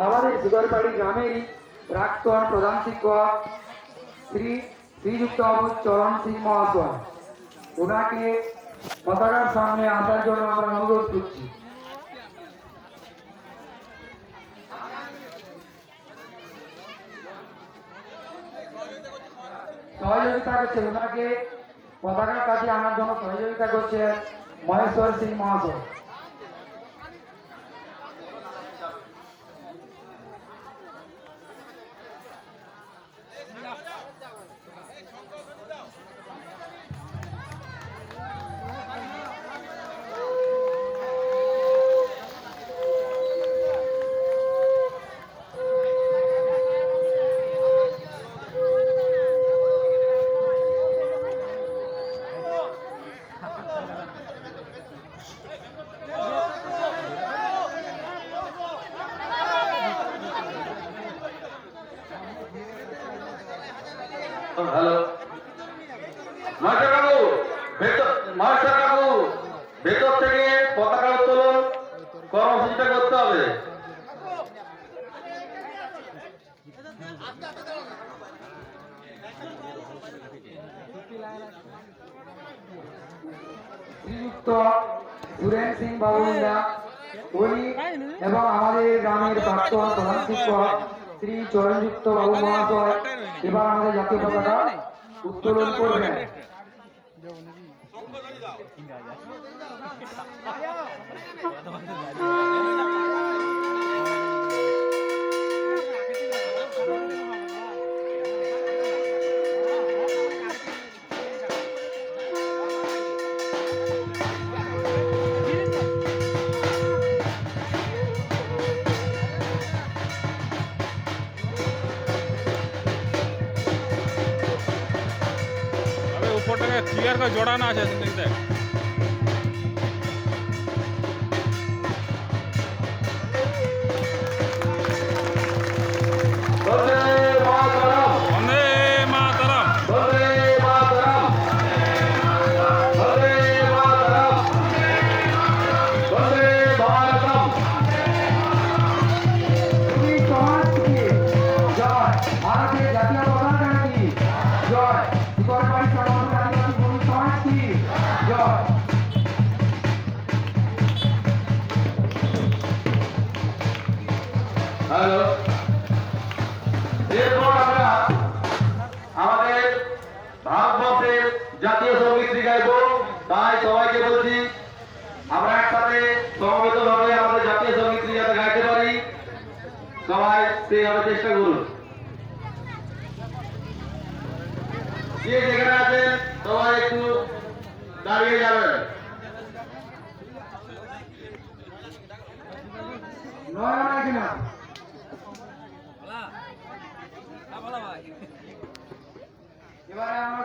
আমাদের সুগরপাড়ি গ্রামের প্রাক্তন প্রধান শিক্ষক শ্রীযুক্ত চরণ সিং মহাশয়, ওনাকে পতাকার সামনে আসার জন্য আমরা অনুরোধ করছি। সহযোগিতা করছে ওনাকে পতাকার কাছে আনার জন্য সহযোগিতা করছে মহেশ্বর সিং মহাশয়। হ্যালো মাস্টার বাবু, মাস্টার বাবু ভেতর থেকে পতাকা উত্তোলন কর্মসূচিটা করতে হবে। শ্রীযুক্ত সুরেন সিং বাবুরা উনি এবং আমাদের গ্রামের প্রাক্তন প্রধান শিক্ষক শ্রী চরণযুক্ত বাবু মহাশয় এবার আমাদের জাতীয় পতাকা উত্তোলন করবেন। ऊपर क्लियर का जोड़ा ना है হ্যালো, এরপর আমরা আমাদের ভারতবর্ষের জাতীয় সঙ্গীতটি গাইব। তাই সবাইকে বলছি আমরা একসাথে সমবেত ভাবে আমাদের জাতীয় সঙ্গীতটি যাতে গাইতে পারি, সবাই সেইভাবে চেষ্টা করুন। যে যেখানে আছেন সবাই একটু দাঁড়িয়ে যাবেন। এবারে আমরা